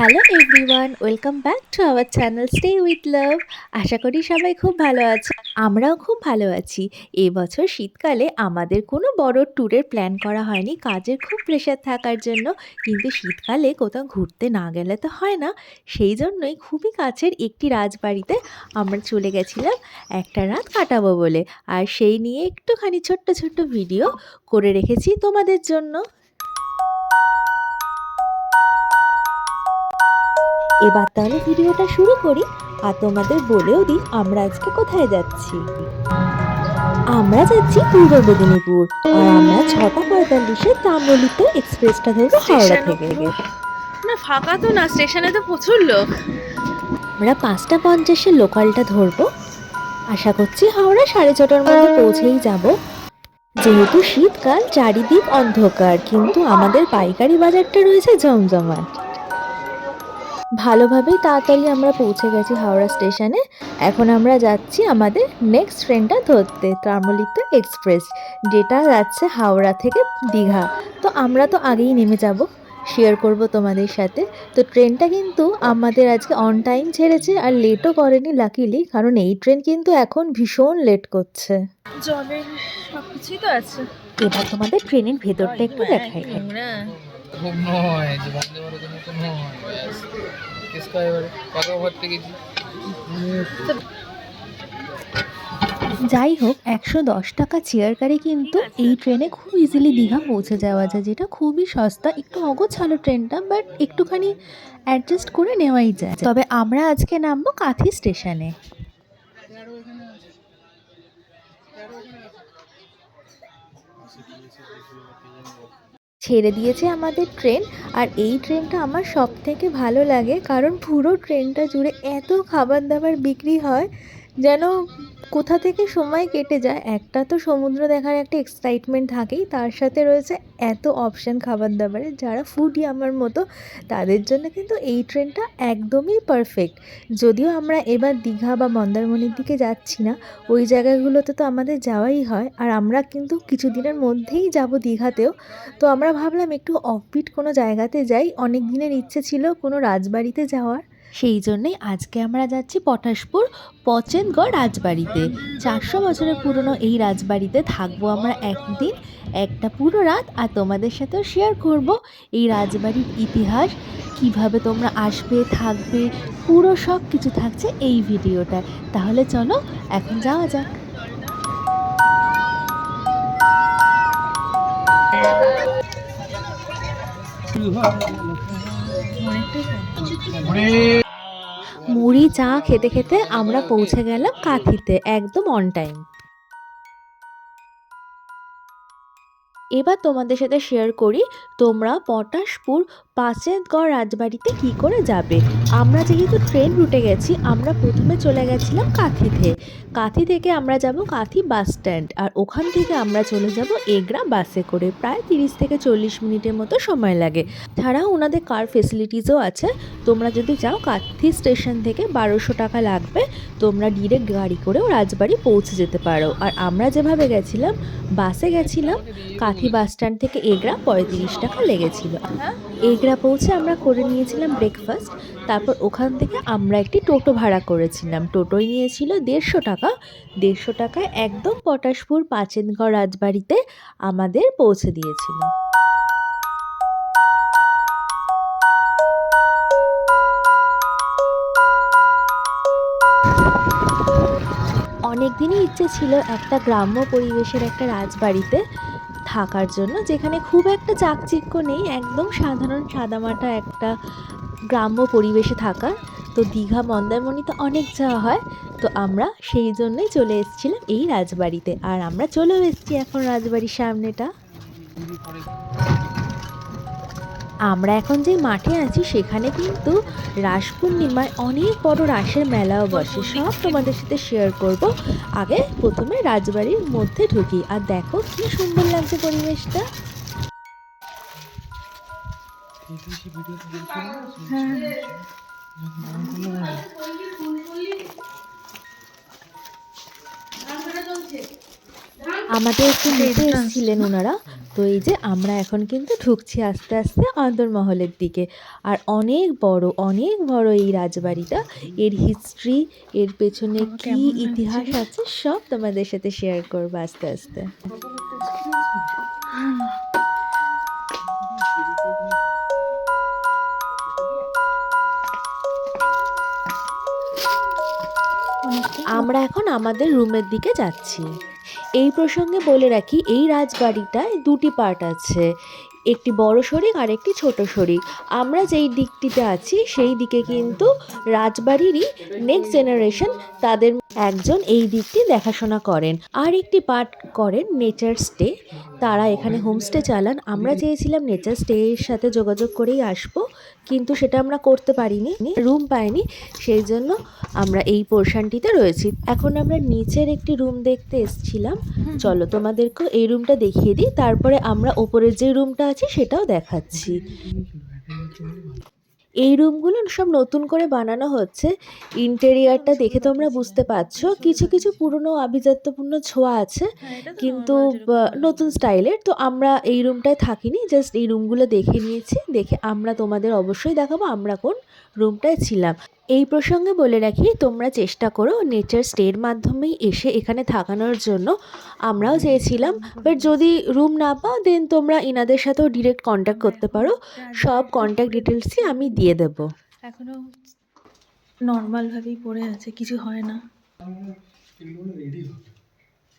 Hello everyone, welcome back to our channel stay with love. আশা করি সবাই খুব ভালো আছে। আমরাও খুব ভালো আছি। এবছর শীতকালে আমাদের কোনো বড় ট্যুরের প্ল্যান করা হয়নি কাজের খুব প্রেশার থাকার জন্য। কিন্তু শীতকালে কোথাও ঘুরতে না গেলে তো হয় না। সেই জন্যই খুবই কাছের একটি রাজবাড়িতে আমরা চলে গেছিলাম একটা রাত কাটাবো বলে। আর সেই নিয়ে একটুখানি ছোট্ট ছোট্ট ভিডিও করে রেখেছি তোমাদের জন্য। এবার তাহলে ভিডিওটা শুরু করি আর তোমাদের বলেও দিই আমরা আজকে কোথায় যাচ্ছি। আমরা যাচ্ছি পূর্ব মেদিনীপুর আর আমরা 6:45 তাম্রলিপ্ত এক্সপ্রেসটা ধরবো হাওড়া থেকে। না ফাঁকা তো না, স্টেশনে তো প্রচুর লোক। আমরা 5:50 লোকালটা ধরবো। আশা করছি হাওড়া 6:30টার মধ্যে পৌঁছেই যাব। যেহেতু শীতকাল চারিদিক অন্ধকার, কিন্তু আমাদের পাইকারি বাজারটা রয়েছে জমজমাট। ভালোভাবেই তাড়াতাড়ি আমরা পৌঁছে গেছি হাওড়া স্টেশনে। এখন আমরা যাচ্ছি আমাদের নেক্সট ট্রেনটা ধরতে, তাম্রলিপ্ত এক্সপ্রেস, যেটা যাচ্ছে হাওড়া থেকে দীঘা। তো আমরা তো আগেই নেমে যাব, শেয়ার করব তোমাদের সাথে। তো ট্রেনটা কিন্তু আমাদের আজকে অন টাইম ছেড়েছে আর লেটও করেনি লাকিলি, কারণ এই ট্রেন কিন্তু এখন ভীষণ লেট করছে। জলের সব কিছুই তো আছে। এবার তোমাদের ট্রেনের ভেতরটা একটু দেখাই। খুব নয় যে বন্দে ভারতের মতো নয়, ব্যাস কেসটা এবারে কত ভরতে গেছি। যাই হোক, 110 টাকা চেয়ার কারে কিন্তু এই ট্রেনে খুব ইজিলি দীঘা পৌঁছে যাওয়া যায়, যেটা খুবই সস্তা। একটু অগোছালো ট্রেনটা, বাট একটুখানি অ্যাডজাস্ট করে নেওয়াই যায়। তবে আমরা আজকে নামবো কাঁথি স্টেশনে। ছেড়ে দিয়েছে আমাদের ট্রেন। আর এই ট্রেনটা আমার সব থেকে ভালো লাগে, কারণ পুরো ট্রেনটা জুড়ে এত খাবার দাবার বিক্রি হয় যেন কোথা থেকে সময় কেটে যায়। একটা তো সমুদ্র দেখার একটা এক্সাইটমেন্ট থাকেই, তার সাথে রয়েছে এত অপশান খাবার দাবারের। যারা ফুডি আমার মতো, তাদের জন্য কিন্তু এই ট্রেনটা একদমই পারফেক্ট। যদিও আমরা এবার দীঘা বা মন্দারমণির দিকে যাচ্ছি না, ওই জায়গাগুলোতে তো আমাদের যাওয়াই হয়। আর আমরা কিন্তু কিছুদিনের মধ্যেই যাব দীঘাতেও। তো আমরা ভাবলাম একটু অফবিট কোনো জায়গাতে যাই। অনেক দিনের ইচ্ছে ছিল কোনো রাজবাড়িতে যাওয়ার, সেই জন্যই আজকে আমরা যাচ্ছি পটাশপুর পচেনগড় রাজবাড়িতে। 400 বছরের পুরনো এই রাজবাড়িতে থাকবো আমরা একদিন, একটা পুরো রাত। আর তোমাদের সাথেও শেয়ার করব এই রাজবাড়ির ইতিহাস, কিভাবে তোমরা আসবে, থাকবে, পুরো সব কিছু থাকছে এই ভিডিওটা। তাহলে চলো এখন যাওয়া যাক। মুড়ি চা খেতে খেতে আমরা পৌঁছে গেলাম কাঁথিতে একদম অন টাইম। এবার তোমাদের সাথে শেয়ার করি তোমরা পটাশপুর পাচেতগড় রাজবাড়িতে কি করে যাবে। আমরা যেহেতু ট্রেন রুটে গেছি, আমরা প্রথমে চলে গেছিলাম কাঁথিতে। কাঁথি থেকে আমরা যাব কাঁথি বাস স্ট্যান্ড, আর ওখান থেকে আমরা চলে যাব এগরা বাসে করে। প্রায় 30 থেকে 40 মিনিটের মতো সময় লাগে। ছাড়াও ওনাদের কার ফেসিলিটিসও আছে। তোমরা যদি যাও কাঁথি স্টেশন থেকে 1200 টাকা লাগবে, তোমরা ডিরেক্ট গাড়ি করেও রাজবাড়ি পৌঁছে যেতে পারো। আর আমরা যেভাবে গেছিলাম, বাসে গেছিলাম, কাঁথি বাস স্ট্যান্ড থেকে এগরা 35 টাকা লেগেছিল। এগরা পৌঁছে আমরা করে নিয়েছিলাম ব্রেকফাস্ট। তারপর ওখান থেকে আমরা একটি টোটো ভাড়া করেছিলাম। টোটোই নিয়েছিল 150 টাকা। 150 টাকায় একদম পটাশপুর পাচেনগড় রাজবাড়িতে আমাদের পৌঁছে দিয়েছিল। অনেক দিনই ইচ্ছে ছিল একটা গ্রাম্য পরিবেশের একটা রাজবাড়িতে থাকার জন্য, যেখানে খুব একটা চাকচিক্য নেই, একদম সাধারণ সাদামাটা একটা গ্রাম্য পরিবেশে থাকার। তো দীঘা মন্দারমণিতে অনেক যাওয়া হয়, তো আমরা সেই জন্যই চলে এসেছিলাম এই রাজবাড়িতে। আর আমরা চলেও এসেছি এখন রাজবাড়ির সামনেটা। আমরা এখন যে মাঠে আছি সেখানে কিন্তু রাস পূর্ণিমায় অনেক বড় রাসের মেলাও বসে, সব তোমাদের সাথে শেয়ার করব। আগে প্রথমে রাজবাড়ির মধ্যে ঢুকি, আর দেখো কি সুন্দর লাগছে পরিবেশটা। আমাদের একটু নিতে এসেছিলেন ওনারা, তো এই যে আমরা এখন কিন্তু ঢুকছি আস্তে আস্তে অন্দরমহলের দিকে। আর অনেক বড় এই রাজবাড়িটা। এর হিস্ট্রি, এর পেছনে কি ইতিহাস আছে সব তোমাদের সাথে শেয়ার করবো আস্তে আস্তে। আমরা এখন আমাদের রুমের দিকে যাচ্ছি। এই প্রসঙ্গে বলে রাখি, এই রাজবাড়িটায় দুটি পার্ট আছে, একটি বড় শরিক আর একটি ছোট শরিক। আমরা যেই দিকটিতে আছি সেই দিকে কিন্তু রাজবাড়িরই নেক্সট জেনারেশন, তাদের একজন এই দিকটি দেখাশোনা করেন। আর একটি পার্ট করেন নেচার স্টে, তারা এখানে হোমস্টে চালান। আমরা চেয়েছিলাম নেচার স্টের সাথে যোগাযোগ করেই আসবো, কিন্তু সেটা আমরা করতে পারিনি, রুম পাইনি, সেই জন্য আমরা এই পোর্শনটিতে রয়েছি। এখন আমরা নিচের একটি রুম দেখতে এসেছিলাম, চলো তোমাদেরকে এই রুমটা দেখিয়ে দিই, তারপরে আমরা ওপরের যে রুমটা আছে সেটাও দেখাচ্ছি। এই রুমগুলো সব নতুন করে বানানো হচ্ছে। ইন্টেরিয়ারটা দেখে তোমরা বুঝতে পারছো কিছু কিছু পুরনো আভিজাত্যপূর্ণ ছোঁয়া আছে, কিন্তু নতুন স্টাইলের। তো আমরা এই রুমটায় থাকিনি, জাস্ট এই রুমগুলো দেখে নিয়েছি। দেখে আমরা তোমাদের অবশ্যই দেখাবো আমরা কোন রুমটায় ছিলাম। এই প্রসঙ্গে বলে রাখি, তোমরা চেষ্টা করো নেচার স্টের মাধ্যমেই এসে এখানে থাকানোর জন্য। আমরাও চেয়েছিলাম, বাট যদি রুম না পাও দেন তোমরা ইনাদের সাথেও ডিরেক্ট কন্ট্যাক্ট করতে পারো। সব কন্ট্যাক্ট ডিটেলসই আমি দিয়ে দেবো। এখনো নর্মালভাবেই পড়ে আছে, কিছু হয় না।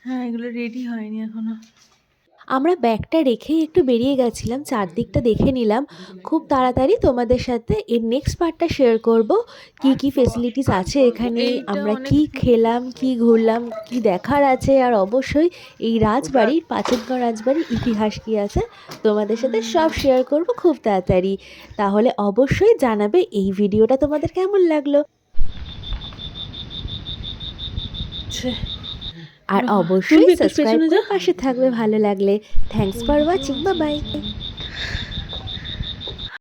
হ্যাঁ, এগুলো রেডি হয়নি এখনো। আমরা ব্যাগটা রেখেই একটু বেরিয়ে গেছিলাম, চারদিকটা দেখে নিলাম। খুব তাড়াতাড়ি তোমাদের সাথে এর নেক্সট পার্টটা শেয়ার করব, কি কি ফেসিলিটিস আছে এখানে, আমরা কি খেলাম, কি ঘুরলাম, কি দেখার আছে, আর অবশ্যই এই রাজবাড়ির, পাচেনগাঁও রাজবাড়ির ইতিহাস কি আছে তোমাদের সাথে সব শেয়ার করব খুব তাড়াতাড়ি। তাহলে অবশ্যই জানাবে এই ভিডিওটা তোমাদের কেমন লাগলো, আর অবশ্যই সাবস্ক্রাইব করে পাশে থাকবে ভালো লাগলে। Thanks for watching, bye bye.